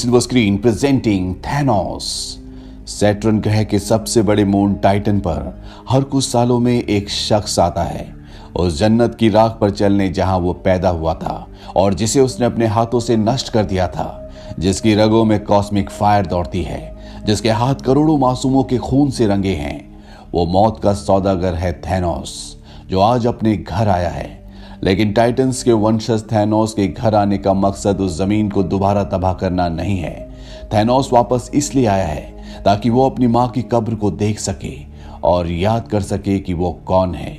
Silver screen presenting Thanos. Saturn ग्रह के सबसे बड़े मून टाइटन पर हर कुछ सालों में एक शख्स आता है, उस जन्नत की राख पर चलने जहां वो पैदा हुआ था और जिसे उसने अपने हाथों से नष्ट कर दिया था, जिसकी रगों में कॉस्मिक फायर दौड़ती है, जिसके हाथ करोड़ों मासूमों के खून से रंगे हैं। वो मौत का सौदागर है थैनोस, जो आज अपने घर आया है। लेकिन टाइटंस के वंशज थैनोस के घर आने का मकसद उस जमीन को दोबारा तबाह करना नहीं है। थैनोस वापस इसलिए आया है ताकि वो अपनी मां की कब्र को देख सके और याद कर सके कि वो कौन है।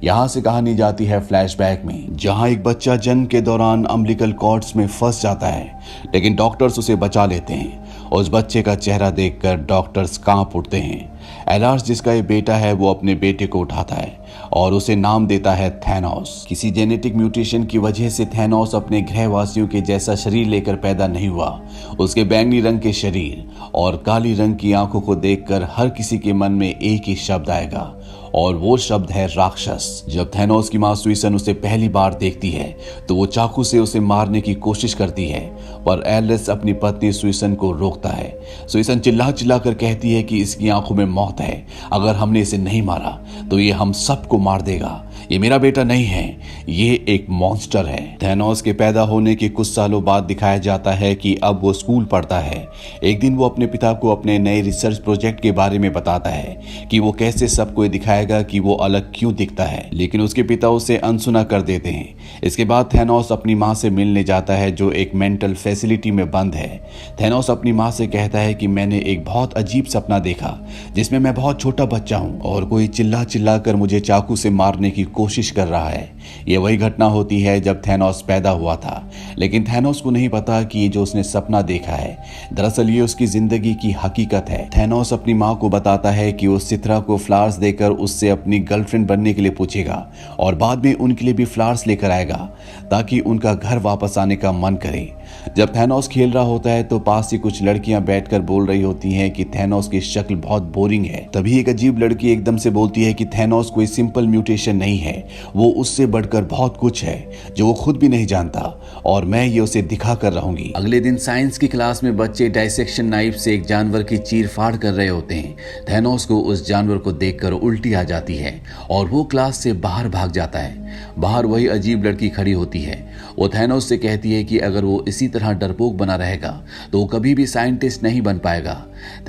यहाँ से कहानी जाती है फ्लैशबैक में, जहाँ एक बच्चा जन्म के दौरान अम्बिलिकल कॉर्ड्स में फंस जाता है, लेकिन डॉक्टर्स उसे बचा लेते हैं। उस बच्चे का चेहरा देखकर डॉक्टर्स कांप उठते हैं। एलार्स, जिसका ये बेटा है, वो अपने बेटे को उठाता है और उसे नाम देता है थैनोस। किसी जेनेटिक म्यूटेशन की वजह से थैनोस अपने ग्रहवासियों के जैसा शरीर लेकर पैदा नहीं हुआ। उसके बैंगनी रंग के शरीर और काली रंग की आंखों को देखकर हर किसी के मन में एक ही शब्द आएगा, और वो शब्द है राक्षस। जब थैनोस की मां सुइसन उसे पहली बार देखती है तो वो चाकू से उसे मारने की कोशिश करती है, पर एलिस अपनी पत्नी सुइसन को रोकता है। सुइसन चिल्ला चिल्ला कर कहती है कि इसकी आंखों में मौत है, अगर हमने इसे नहीं मारा तो ये हम सबको मार देगा। ये मेरा बेटा नहीं है, ये एक मॉन्स्टर है। थैनोस के पैदा होने के कुछ सालों बाद दिखाया जाता है कि अब वो स्कूल पढ़ता है। एक दिन वो अपने पिता को अपने नए रिसर्च प्रोजेक्ट के बारे में बताता है कि वो कैसे सबको दिखाएगा कि वो अलग क्यों दिखता है, लेकिन उसके पिता उसे अनसुना कर देते हैं। इसके बाद थैनोस अपनी मां से मिलने जाता है, जो एक मेंटल फैसिलिटी में बंद है। थैनोस अपनी मां से कहता है कि मैंने एक बहुत अजीब सपना देखा जिसमें मैं बहुत छोटा बच्चा हूं और कोई चिल्ला चिल्ला कर मुझे चाकू से मारने की कोशिश कर रहा है। ये वही घटना होती है जब थैनोस पैदा हुआ था, लेकिन थैनोस को नहीं पता कि ये जो उसने सपना देखा है, दरअसल ये उसकी जिंदगी की हकीकत है। थैनोस अपनी मां को बताता है कि वो सित्रा को फ्लावर्स देकर उससे अपनी गर्लफ्रेंड बनने के लिए पूछेगा और बाद में उनके लिए भी फ्लावर्स लेकर आएगा ताकि उनका घर वापस आने का मन करे। जब थैनोस खेल रहा होता है तो पास ही कुछ लड़कियां बैठकर बोल रही होती हैं कि थैनोस की शक्ल बहुत बोरिंग है। तभी एक अजीब लड़की एकदम से बोलती है कि थैनोस कोई सिंपल म्यूटेशन नहीं है, वो उससे बढ़कर बहुत कुछ है जो वो खुद भी नहीं जानता, और मैं ये उसे दिखा कर रहूंगी। अगले दिन साइंस की क्लास में बच्चे डाइसेक्शन नाइफ से एक जानवर की चीर फाड़ कर रहे होते हैं। थैनोस को उस जानवर को देखकर उल्टी आ जाती है और वो क्लास से बाहर भाग जाता है। बाहर वही अजीब लड़की खड़ी होती है। वो थैनोस से कहती है कि अगर वो इसी तरह डरपोक बना रहेगा तो वो कभी भी साइंटिस्ट नहीं बन पाएगा।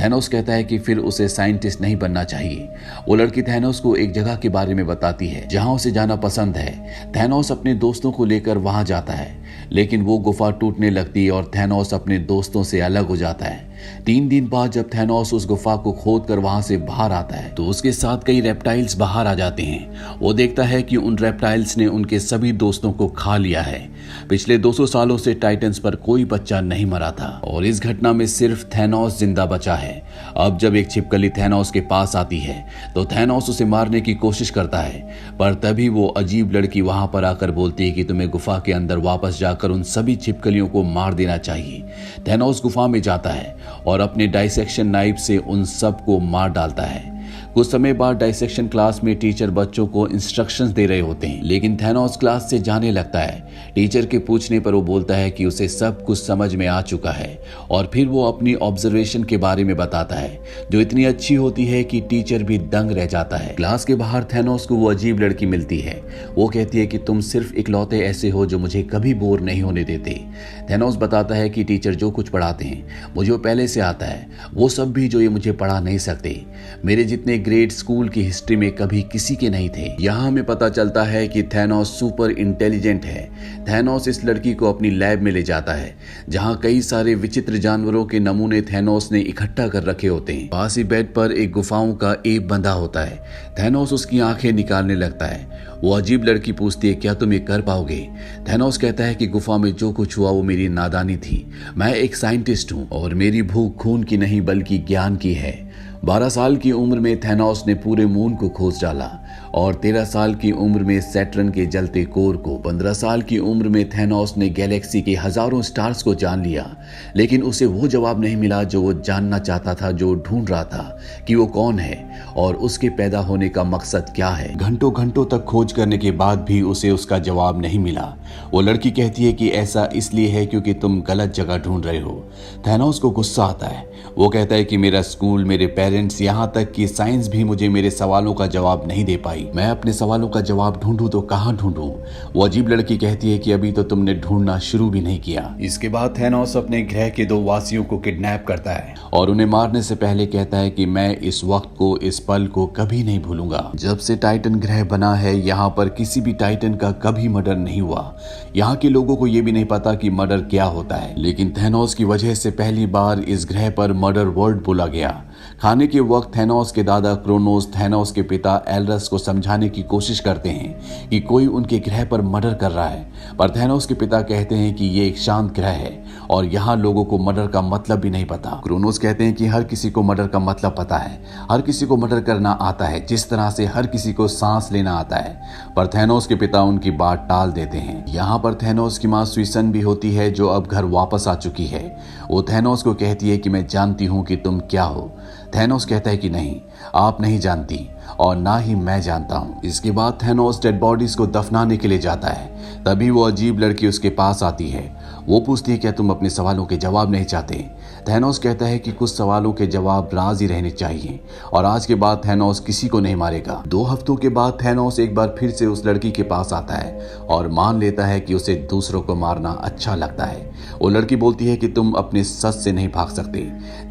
थैनोस कहता है कि फिर उसे साइंटिस्ट नहीं बनना चाहिए। वो लड़की थैनोस को एक जगह के बारे में बताती है जहां उसे जाना पसंद है। थैनोस अपने दोस्तों को लेकर वहां जाता है, लेकिन वो गुफा टूटने लगती है और थैनोस अपने दोस्तों से अलग हो जाता है। 3 दिन बाद जब थैनोस उस गुफा को खोद कर वहां से बाहर आता है तो उसके साथ कई रेप्टाइल्स बाहर आ जाते हैं। वो देखता है कि उन रेप्टाइल्स ने उनके सभी दोस्तों को खा लिया है। पिछले 200 सालों से टाइटंस पर कोई बच्चा नहीं मरा था और इस घटना में सिर्फ थैनोस जिंदा बचा है। अब जब एक छिपकली थैनोस के पास आती है तो थैनोस उसे मारने की कोशिश करता है, पर तभी वो अजीब लड़की वहां पर आकर बोलती है कि तुम्हें गुफा के अंदर वापस जाकर उन सभी छिपकलियों को मार देना चाहिए। थैनोस गुफा में जाता है और अपने डाइसेक्शन नाइफ से उन सब को मार डालता है। कुछ समय बाद डाइसेक्शन क्लास में टीचर बच्चों को इंस्ट्रक्शंस दे रहे होते हैं, लेकिन थैनोस क्लास से जाने लगता है। टीचर के पूछने पर वो बोलता है कि उसे सब कुछ समझ में आ चुका है और फिर वो अपनी ऑब्जर्वेशन के बारे में बताता है जो इतनी अच्छी होती है कि टीचर भी दंग रह जाता है। क्लास के बाहर थैनोस को वो अजीब लड़की मिलती है। वो कहती है कि तुम सिर्फ इकलौते ऐसे हो जो मुझे कभी बोर नहीं होने देते। थैनोस बताता है कि टीचर जो कुछ पढ़ाते हैं मुझे वो पहले से आता है, वो सब भी जो ये मुझे पढ़ा नहीं सकते। मेरे जितने ग्रेड स्कूल की हिस्ट्री में कभी किसी के नहीं थे। यहाँ हमें पता चलता है कि थैनोस सुपर इंटेलिजेंट है। थैनोस इस लड़की को अपनी लैब में ले जाता है जहाँ कई सारे विचित्र जानवरों के नमूने थैनोस ने इकट्ठा कर रखे होते हैं। पास ही बेड पर एक गुफाओं का एप बंधा होता है। थैनोस उसकी आंखें निकालने लगता है। वो अजीब लड़की पूछती है, क्या तुम ये कर पाओगे? थैनोस कहता है कि गुफा में जो कुछ हुआ वो मेरी नादानी थी। मैं एक साइंटिस्ट हूँ और मेरी भूख खून की नहीं बल्कि ज्ञान की है। 12 साल की उम्र में थैनोस ने पूरे मून को खोज डाला और 13 साल की उम्र में सैटर्न के जलते कोर को, 15 साल की उम्र में थैनोस ने गैलेक्सी के हजारों स्टार्स को जान लिया, लेकिन उसे वो जवाब नहीं मिला जो वो जानना चाहता था, जो ढूंढ रहा था कि वो कौन है और उसके पैदा होने का मकसद क्या है। घंटों घंटों तक खोज करने के बाद भी उसे उसका जवाब नहीं मिला। वो लड़की कहती है कि ऐसा इसलिए है क्योंकि तुम गलत जगह ढूंढ रहे हो। थैनोस को गुस्सा आता है। वो कहता है कि मेरा स्कूल, मेरे पेरेंट्स, यहाँ तक कि साइंस भी मुझे मेरे सवालों का जवाब नहीं दे पाई। मैं अपने सवालों का जवाब ढूंढूं तो कहाँ ढूंढूं? वो अजीब लड़की कहती है कि अभी तो तुमने ढूंढना शुरू भी नहीं किया। इसके बाद थैनोस अपने ग्रह के 2 वासियों को किडनैप करता है और उन्हें मारने से पहले कहता है कि मैं इस वक्त को, इस पल को कभी नहीं भूलूंगा। जब से टाइटन ग्रह बना है, यहाँ पर किसी भी टाइटन का कभी मर्डर नहीं हुआ। यहाँ के लोगों को ये भी नहीं पता कि मर्डर क्या होता है, लेकिन थैनोस की वजह से पहली बार इस ग्रह पर मर्डर वर्ड बोला गया। खाने के वक्त थैनोस के दादा क्रोनोस थैनोस के पिता एलरस को समझाने की कोशिश करते हैं कि कोई उनके ग्रह पर मर्डर कर रहा है, पर थैनोस के पिता कहते हैं कि ये एक शांत ग्रह है और यहाँ लोगों को मर्डर का मतलब भी नहीं पता। क्रोनोस कहते हैं कि हर किसी को मर्डर का मतलब पता है, हर किसी को मर्डर करना आता है, जिस तरह से हर किसी को सांस लेना आता है, पर थैनोस के पिता उनकी बात टाल देते हैं। यहाँ पर थैनोस की माँ सुइसन भी होती है, जो अब घर वापस आ चुकी है। वो थैनोस को कहती है कि मैं जानती हूँ कि तुम क्या हो। थैनोस कहता है कि नहीं, आप नहीं जानती और ना ही मैं जानता हूँ। इसके बाद थैनोस डेड बॉडीज को दफनाने के लिए जाता है। तभी वो अजीब लड़की उसके पास आती है। वो पूछती है क्या तुम अपने सवालों के जवाब नहीं चाहते? थैनोस कहता है कि कुछ सवालों के जवाब राज ही रहने चाहिए और आज के बाद थैनोस किसी को नहीं मारेगा। 2 हफ्तों के बाद थैनोस एक बार फिर से उस लड़की के पास आता है और मान लेता है कि उसे दूसरों को मारना अच्छा लगता है। वो लड़की बोलती है कि तुम अपने सच से नहीं भाग सकते।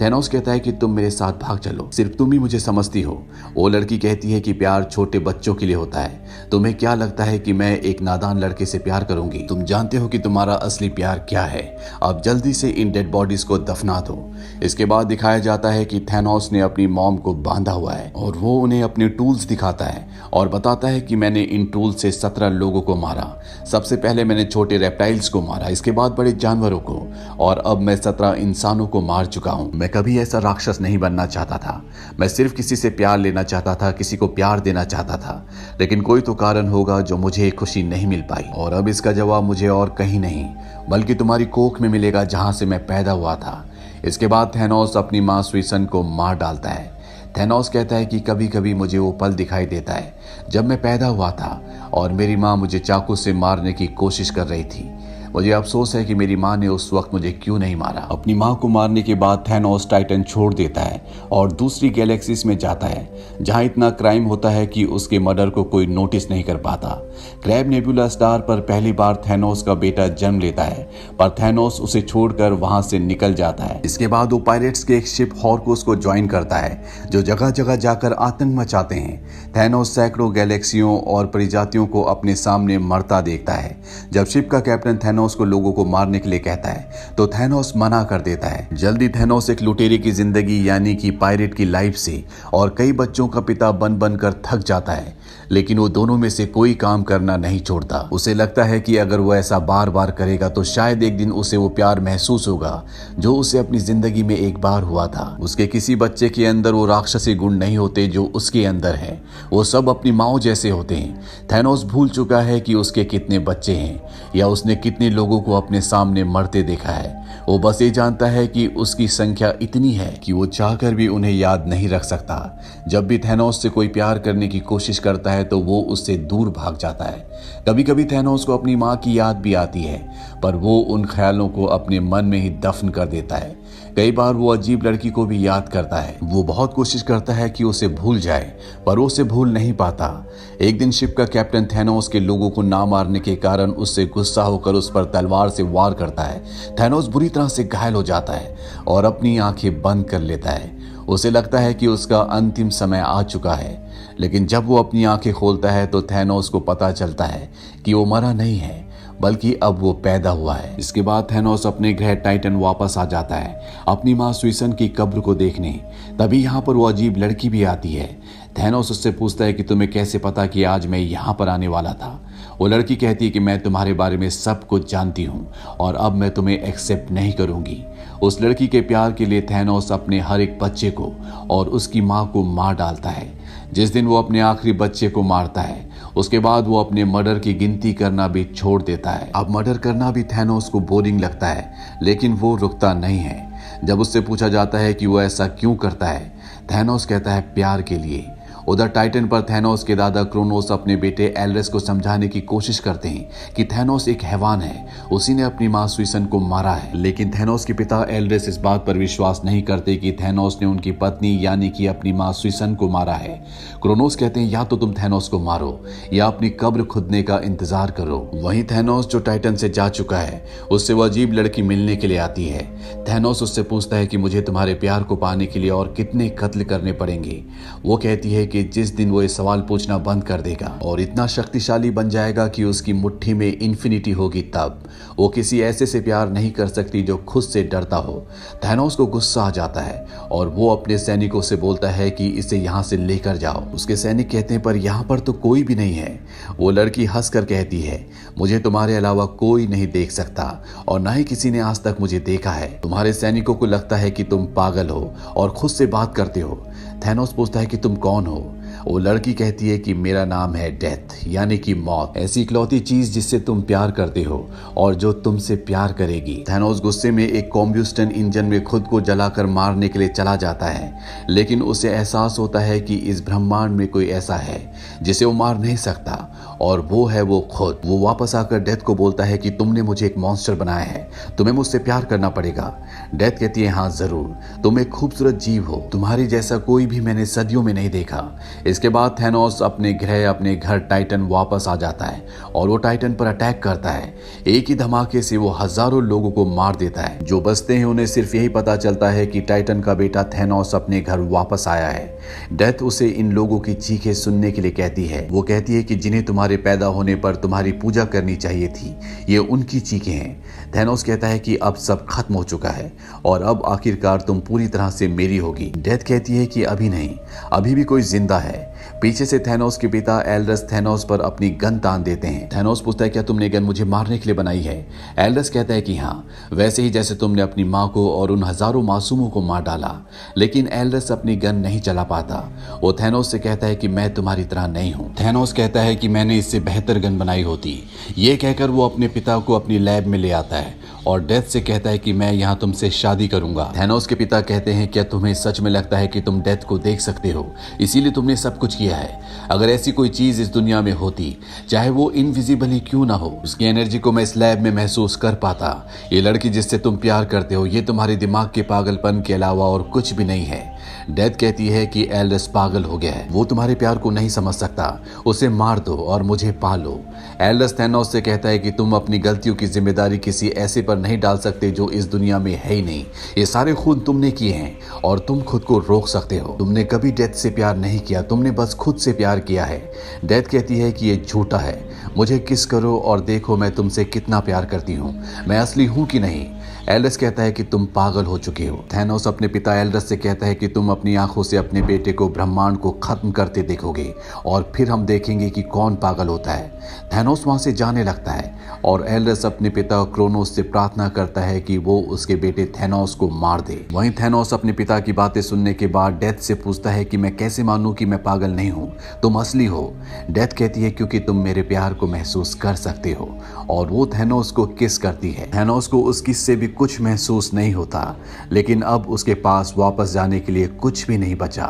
थैनोस कहता है कि तुम मेरे साथ भाग चलो, सिर्फ तुम ही मुझे समझती हो। वो लड़की कहती है कि प्यार छोटे बच्चों के लिए होता है। तुम्हें क्या लगता है कि मैं एक नादान लड़के से प्यार करूंगी? तुम जानते हो कि तुम्हारा असली प्यार क्या है। अब जल्दी से इन डेड बॉडीज को दफना दो। इसके बाद दिखाया जाता है कि थैनोस ने अपनी मॉम को बांधा हुआ है और वो उन्हें अपने टूल्स दिखाता है और बताता है कि मैंने इन टूल्स से 17 लोगों को मारा। सबसे पहले मैंने छोटे रेप्टाइल्स को मारा, इसके बाद बड़े जानवरों को, और अब मैं 17 इंसानों को मार चुका हूँ। मैं कभी ऐसा राक्षस नहीं बनना चाहता था। मैं सिर्फ किसी से प्यार लेना चाहता था, किसी को प्यार देना चाहता था, लेकिन कोई तो कारण होगा जो मुझे खुशी नहीं मिल पाई। और अब इसका जवाब मुझे और कहीं नहीं बल्कि तुम्हारी कोख में मिलेगा, जहां से मैं पैदा हुआ था। इसके बाद थैनोस अपनी माँ सुइसन को मार डालता है। थैनोस कहता है कि कभी कभी मुझे वो पल दिखाई देता है जब मैं पैदा हुआ था और मेरी माँ मुझे चाकू से मारने की कोशिश कर रही थी। मुझे अफसोस है कि मेरी माँ ने उस वक्त मुझे क्यों नहीं मारा। अपनी माँ को मारने के बाद थैनोस टाइटन छोड़ देता है और दूसरी गैलेक्सीज में जाता है जहाँ इतना क्राइम होता है कि उसके मर्डर को कोई नोटिस नहीं कर पाता। क्रैब नेबुला स्टार पर पहली बार थैनोस का बेटा जन्म लेता है, पर थैनोस उसे छोड़कर वहां से निकल जाता है। इसके बाद वो पायरेट्स के एक शिप हॉर्कोस को ज्वाइन करता है, जो जगह जगह जाकर आतंक मचाते हैं। थैनोस सैकड़ों गैलेक्सियों और प्रजातियों को अपने सामने मरता देखता है। जब शिप का कैप्टन थैनोस को लोगों को मारने के लिए कहता है तो थैनोस मना कर देता है। जल्दी थैनोस एक लुटेरे की जिंदगी यानी कि पायरेट की लाइफ से और कई बच्चों का पिता बन बनकर थक जाता है, लेकिन वो दोनों में से कोई काम करना नहीं छोड़ता। उसे लगता है कि अगर वो ऐसा बार बार करेगा तो शायद एक दिन उसे वो प्यार महसूस होगा जो उसे अपनी जिंदगी में एक बार हुआ था। उसके किसी बच्चे के अंदर वो राक्षसी गुण नहीं होते जो उसके अंदर है, वो सब अपनी माँ जैसे होते हैं। थैनोस भूल चुका है कि उसके कितने बच्चे हैं या उसने कितने लोगों को अपने सामने मरते देखा है। वो बस ये जानता है कि उसकी संख्या इतनी है कि वो चाहकर भी उन्हें याद नहीं रख सकता। जब भी थैनोस से कोई प्यार करने की कोशिश करता है तो वो उससे दूर भाग जाता है। कभी कभी थैनोस को अपनी माँ की याद भी आती है, पर वो उन ख्यालों को अपने मन में ही दफन कर देता है। कई बार वो अजीब लड़की को भी याद करता है। वो बहुत कोशिश करता है कि उसे भूल जाए, पर वो उसे भूल नहीं पाता। एक दिन शिप का कैप्टन थैनोस के लोगों को ना मारने के कारण उससे गुस्सा होकर उस पर तलवार से वार करता है। थैनोस बुरी तरह से घायल हो जाता है और अपनी आंखें बंद कर लेता है। उसे लगता है कि उसका अंतिम समय आ चुका है, लेकिन जब वो अपनी आंखें खोलता है तो थैनोस को पता चलता है कि वो मरा नहीं है, बल्कि अब वो पैदा हुआ है। इसके बाद थैनोस अपने ग्रह टाइटन वापस आ जाता है अपनी माँ सुइसन की कब्र को देखने। तभी यहाँ पर वो अजीब लड़की भी आती है। थैनोस उससे पूछता है कि तुम्हें कैसे पता कि आज मैं यहाँ पर आने वाला था। वो लड़की कहती है कि मैं तुम्हारे बारे में सब कुछ जानती हूँ और अब मैं तुम्हें एक्सेप्ट नहीं करूँगी। उस लड़की के प्यार के लिए थैनोस अपने हर एक बच्चे को और उसकी माँ को मार डालता है। जिस दिन वो अपने आखिरी बच्चे को मारता है, उसके बाद वो अपने मर्डर की गिनती करना भी छोड़ देता है। अब मर्डर करना भी थैनोस को बोरिंग लगता है, लेकिन वो रुकता नहीं है। जब उससे पूछा जाता है कि वो ऐसा क्यों करता है, थैनोस कहता है प्यार के लिए। उधर टाइटन पर थैनोस के दादा क्रोनोस अपने बेटे एल्ड्रेस को समझाने की कोशिश करते हैं कि थैनोस एक हैवान है, उसी ने अपनी मां सुइसन को मारा है। लेकिन थैनोस के पिता एल्ड्रेस इस बात पर विश्वास नहीं करते कि थैनोस ने उनकी पत्नी यानी कि अपनी मां सुइसन को मारा है। क्रोनोस कहते हैं या तो तुम थैनोस को मारो या अपनी कब्र खुदने का इंतजार करो। वहीं थैनोस जो टाइटन से जा चुका है, उससे वो अजीब लड़की मिलने के लिए आती है। थैनोस उससे पूछता है कि मुझे तुम्हारे प्यार को पाने के लिए और कितने कत्ल करने पड़ेंगे। वो कहती है कि जिस दिन वो ये सवाल पूछना बंद कर देगा और इतना शक्तिशाली बन जाएगा कि उसकी मुट्ठी में इन्फिनिटी होगी, तब वो किसी ऐसे से प्यार नहीं कर सकती जो खुद से डरता हो। थैनोस को गुस्सा आ जाता है और वो अपने सैनिकों से बोलता है कि इसे यहाँ से लेकर जाओ। उसके सैनिक कहते हैं पर यहाँ पर तो कोई भी नहीं है। वो लड़की हंसकर कहती है मुझे तुम्हारे अलावा कोई नहीं देख सकता और ना ही किसी ने आज तक मुझे देखा है। तुम्हारे सैनिकों को लगता है कि तुम पागल हो और खुद से बात करते हो। थैनोस पूछता है कि तुम कौन हो। वो लड़की कहती है कि मेरा नाम है डेथ यानी कि मौत, ऐसी इकलौती चीज जिससे तुम प्यार करते हो और जो तुमसे प्यार करेगी। थैनोस गुस्से में एक कॉम्बस्टन इंजन में खुद को जलाकर मारने के लिए चला जाता है, लेकिन उसे एहसास होता है कि इस ब्रह्मांड में कोई ऐसा है जिसे वो मार नहीं सकता और वो है वो खुद। वो वापस आकर डेथ को बोलता है कि तुमने मुझे एक मॉन्स्टर बनाया है, तुम्हें मुझसे प्यार करना पड़ेगा। डेथ कहती है हाँ जरूर, तुम एक खूबसूरत जीव हो, तुम्हारी जैसा कोई भी मैंने सदियों में नहीं देखा। इसके बाद थैनोस अपने घर टाइटन वापस आ जाता है और वो टाइटन पर अटैक करता है। एक ही धमाके से वो हजारों लोगों को मार देता है। जो बचते हैं उन्हें सिर्फ यही पता चलता है कि टाइटन का बेटा थैनोस अपने घर वापस आया है। डेथ उसे इन लोगों की चीखें सुनने के लिए कहती है। वो कहती है कि जिन्हें तुम्हारे पैदा होने पर तुम्हारी पूजा करनी चाहिए थी, ये उनकी चीखें हैं। थैनोस कहता है कि अब सब खत्म हो चुका है और अब आखिरकार तुम पूरी तरह से मेरी होगी। डेथ कहती है कि अभी नहीं, अभी भी कोई जिंदा है। पीछे से थैनोस के पिता एल्ड्रेस थैनोस पर अपनी गन तान देते हैं। थैनोस पूछता है क्या तुमने गन मुझे मारने के लिए बनाई है। एल्ड्रेस कहता है कि हाँ, वैसे ही जैसे तुमने अपनी माँ को और उन हजारों मासूमों को मार डाला। लेकिन एल्ड्रेस अपनी गन नहीं चला पाता। वो थैनोस से कहता है कि मैं तुम्हारी तरह नहीं हूँ। थैनोस कहता है कि मैंने इससे बेहतर गन बनाई होती। ये कहकर वो अपने पिता को अपनी लैब में ले आता है और डेथ से कहता है कि मैं यहाँ तुमसे शादी करूंगा। थैनोस के पिता कहते हैं क्या तुम्हें सच में लगता है कि तुम डेथ को देख सकते हो, इसीलिए तुमने सब कुछ किया है। अगर ऐसी कोई चीज इस दुनिया में होती, चाहे वो इनविजिबल ही क्यों ना हो, उसकी एनर्जी को मैं इस लैब में महसूस कर पाता। ये लड़की जिससे तुम प्यार करते हो, ये तुम्हारे दिमाग के पागलपन के अलावा और कुछ भी नहीं है। डेथ कहती है कि एल्ड्रेस पागल हो गया है, वो तुम्हारे प्यार को नहीं समझ सकता, उसे मार दो और मुझे पालो। एल्ड्रेस थैनोस से कहता है कि तुम अपनी गलतियों की जिम्मेदारी किसी ऐसे पर नहीं डाल सकते जो इस दुनिया में है ही नहीं। ये सारे खून तुमने किए हैं और तुम खुद को रोक सकते हो। तुमने कभी डेथ से प्यार नहीं किया, तुमने बस खुद से प्यार किया है। डेथ कहती है कि ये झूठा है, मुझे किस करो और देखो मैं तुमसे कितना प्यार करती हूँ, मैं असली हूँ कि नहीं। एल्ड्रेस कहता है कि तुम पागल हो चुके हो। थैनोस अपने पिता एल्ड्रेस से कहता है कि तुम अपनी आंखों से अपने बेटे को ब्रह्मांड को खत्म करते देखोगे और फिर हम देखेंगे कि कौन पागल होता है। थैनोस वहां से जाने लगता है और एल्ड्रेस अपने पिता क्रोनोस से प्रार्थना करता है कि वो उसके बेटे थैनोस को मार दे। वहीं थैनोस अपने पिता की बातें सुनने के बाद डेथ से पूछता है कि मैं कैसे मानूं कि मैं पागल नहीं हूं, तुम असली हो। डेथ कहती है क्योंकि तुम मेरे प्यार को महसूस कर सकते हो और वो थैनोस को किस करती है। थैनोस को उस किस से भी कुछ महसूस नहीं होता, लेकिन अब उसके पास वापस जाने के लिए कुछ भी नहीं बचा।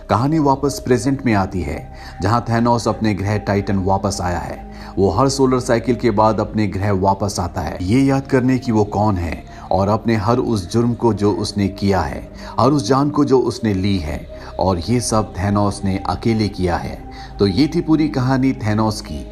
कहानी वापस प्रेजेंट में आती है जहां थैनोस अपने ग्रह टाइटन वापस आया है। वो हर सोलर साइकिल के बाद अपने ग्रह वापस आता है, ये याद करने की वो कौन है और अपने हर उस जुर्म को जो उसने किया है, हर उस जान को जो उसने ली है, और ये सब थैनोस ने अकेले किया है। तो ये थी पूरी कहानी थैनोस की।